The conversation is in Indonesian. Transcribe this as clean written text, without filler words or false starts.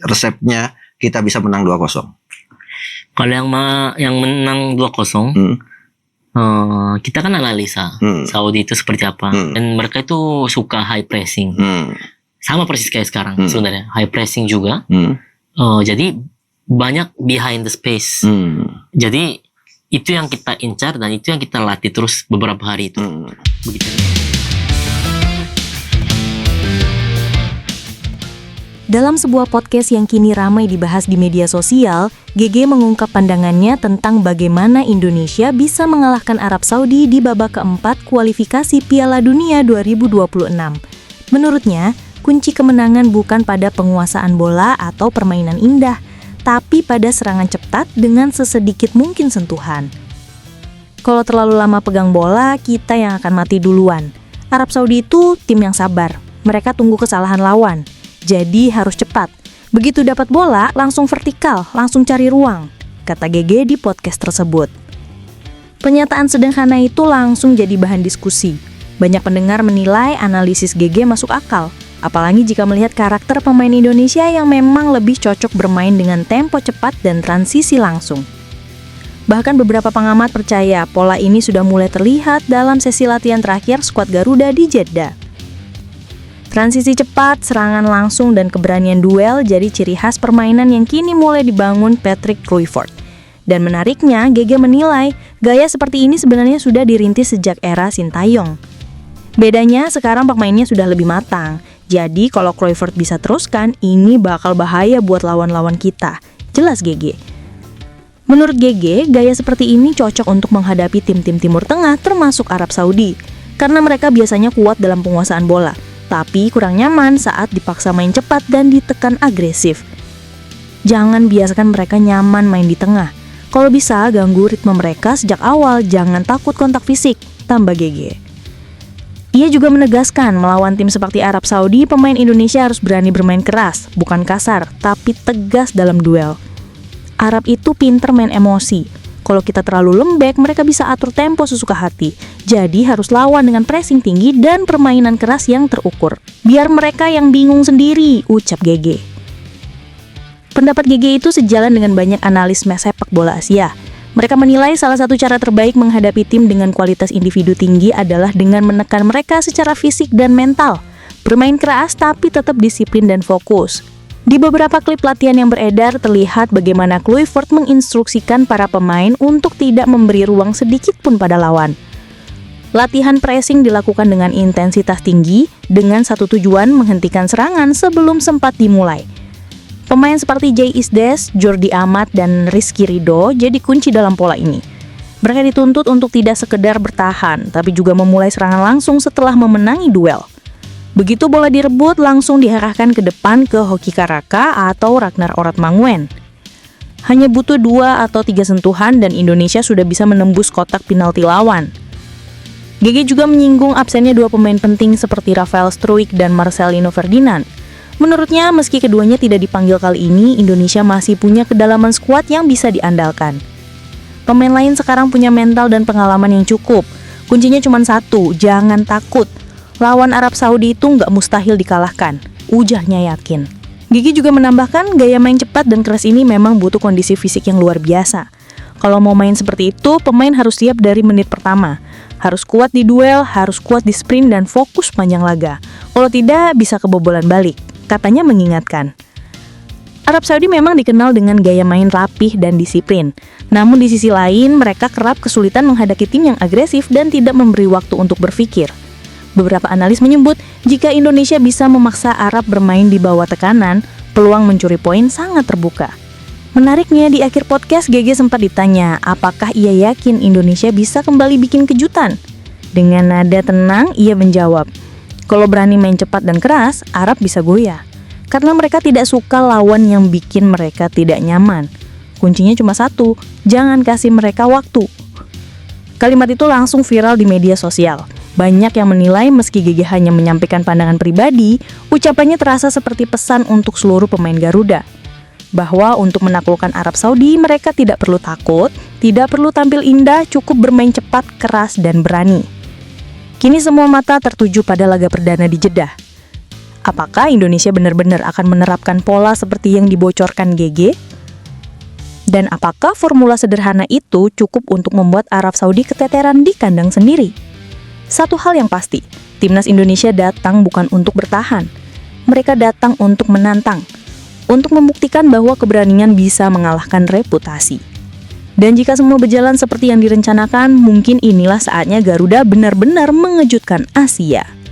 resepnya kita bisa menang 2-0? Kalau yang menang 2-0, kita kan analisa Saudi itu seperti apa, dan mereka itu suka high pressing, sama persis kayak sekarang sebenarnya, high pressing juga. Jadi banyak behind the space. Jadi itu yang kita incar dan itu yang kita latih terus beberapa hari itu. Begitu. Dalam sebuah podcast yang kini ramai dibahas di media sosial, GG mengungkap pandangannya tentang bagaimana Indonesia bisa mengalahkan Arab Saudi di babak keempat kualifikasi Piala Dunia 2026. Menurutnya, kunci kemenangan bukan pada penguasaan bola atau permainan indah, tapi pada serangan cepat dengan sesedikit mungkin sentuhan. Kalau terlalu lama pegang bola, kita yang akan mati duluan. Arab Saudi itu tim yang sabar, mereka tunggu kesalahan lawan. Jadi harus cepat. Begitu dapat bola, langsung vertikal, langsung cari ruang, kata GG di podcast tersebut. Pernyataan sederhana itu langsung jadi bahan diskusi. Banyak pendengar menilai analisis GG masuk akal, apalagi jika melihat karakter pemain Indonesia yang memang lebih cocok bermain dengan tempo cepat dan transisi langsung. Bahkan beberapa pengamat percaya pola ini sudah mulai terlihat dalam sesi latihan terakhir skuad Garuda di Jeddah. Transisi cepat, serangan langsung, dan keberanian duel jadi ciri khas permainan yang kini mulai dibangun Patrick Kluivert. Dan menariknya, GG menilai gaya seperti ini sebenarnya sudah dirintis sejak era Sintayong. Bedanya, sekarang pemainnya sudah lebih matang. Jadi, kalau Kluivert bisa teruskan, ini bakal bahaya buat lawan-lawan kita. Jelas GG. Menurut GG, gaya seperti ini cocok untuk menghadapi tim-tim Timur Tengah termasuk Arab Saudi. Karena mereka biasanya kuat dalam penguasaan bola, tapi kurang nyaman saat dipaksa main cepat dan ditekan agresif. Jangan biarkan mereka nyaman main di tengah. Kalau bisa, ganggu ritme mereka sejak awal, jangan takut kontak fisik, tambah GG. Ia juga menegaskan, melawan tim seperti Arab Saudi, pemain Indonesia harus berani bermain keras, bukan kasar, tapi tegas dalam duel. Arab itu pinter main emosi. Kalau kita terlalu lembek, mereka bisa atur tempo sesuka hati. Jadi harus lawan dengan pressing tinggi dan permainan keras yang terukur. Biar mereka yang bingung sendiri, ucap GG. Pendapat GG itu sejalan dengan banyak analis sepak bola Asia. Mereka menilai salah satu cara terbaik menghadapi tim dengan kualitas individu tinggi adalah dengan menekan mereka secara fisik dan mental. Bermain keras tapi tetap disiplin dan fokus. Di beberapa klip latihan yang beredar, terlihat bagaimana Kluivert menginstruksikan para pemain untuk tidak memberi ruang sedikit pun pada lawan. Latihan pressing dilakukan dengan intensitas tinggi, dengan satu tujuan menghentikan serangan sebelum sempat dimulai. Pemain seperti Jay Isdes, Jordi Amat, dan Rizky Ridho jadi kunci dalam pola ini. Mereka dituntut untuk tidak sekedar bertahan, tapi juga memulai serangan langsung setelah memenangi duel. Begitu bola direbut, langsung diarahkan ke depan ke Hoki Caraka atau Ragnar Oratmanguyen. Hanya butuh 2 atau 3 sentuhan dan Indonesia sudah bisa menembus kotak penalti lawan. GG juga menyinggung absennya 2 pemain penting seperti Rafael Struijk dan Marcelino Ferdinand. Menurutnya, meski keduanya tidak dipanggil kali ini, Indonesia masih punya kedalaman skuad yang bisa diandalkan. Pemain lain sekarang punya mental dan pengalaman yang cukup. Kuncinya cuma satu, jangan takut. Lawan Arab Saudi itu nggak mustahil dikalahkan, ujarnya yakin. Gigi juga menambahkan gaya main cepat dan keras ini memang butuh kondisi fisik yang luar biasa. Kalau mau main seperti itu, pemain harus siap dari menit pertama. Harus kuat di duel, harus kuat di sprint dan fokus panjang laga. Kalau tidak, bisa kebobolan balik, katanya mengingatkan. Arab Saudi memang dikenal dengan gaya main rapih dan disiplin. Namun di sisi lain, mereka kerap kesulitan menghadapi tim yang agresif dan tidak memberi waktu untuk berpikir. Beberapa analis menyebut, jika Indonesia bisa memaksa Arab bermain di bawah tekanan, peluang mencuri poin sangat terbuka. Menariknya, di akhir podcast GG sempat ditanya, apakah ia yakin Indonesia bisa kembali bikin kejutan? Dengan nada tenang, ia menjawab, kalau berani main cepat dan keras, Arab bisa goyah. Karena mereka tidak suka lawan yang bikin mereka tidak nyaman. Kuncinya cuma satu, jangan kasih mereka waktu. Kalimat itu langsung viral di media sosial. Banyak yang menilai meski GG hanya menyampaikan pandangan pribadi, ucapannya terasa seperti pesan untuk seluruh pemain Garuda. Bahwa untuk menaklukkan Arab Saudi, mereka tidak perlu takut, tidak perlu tampil indah, cukup bermain cepat, keras, dan berani. Kini semua mata tertuju pada laga perdana di Jeddah. Apakah Indonesia benar-benar akan menerapkan pola seperti yang dibocorkan GG? Dan apakah formula sederhana itu cukup untuk membuat Arab Saudi keteteran di kandang sendiri? Satu hal yang pasti, timnas Indonesia datang bukan untuk bertahan. Mereka datang untuk menantang, untuk membuktikan bahwa keberanian bisa mengalahkan reputasi. Dan jika semua berjalan seperti yang direncanakan, mungkin inilah saatnya Garuda benar-benar mengejutkan Asia.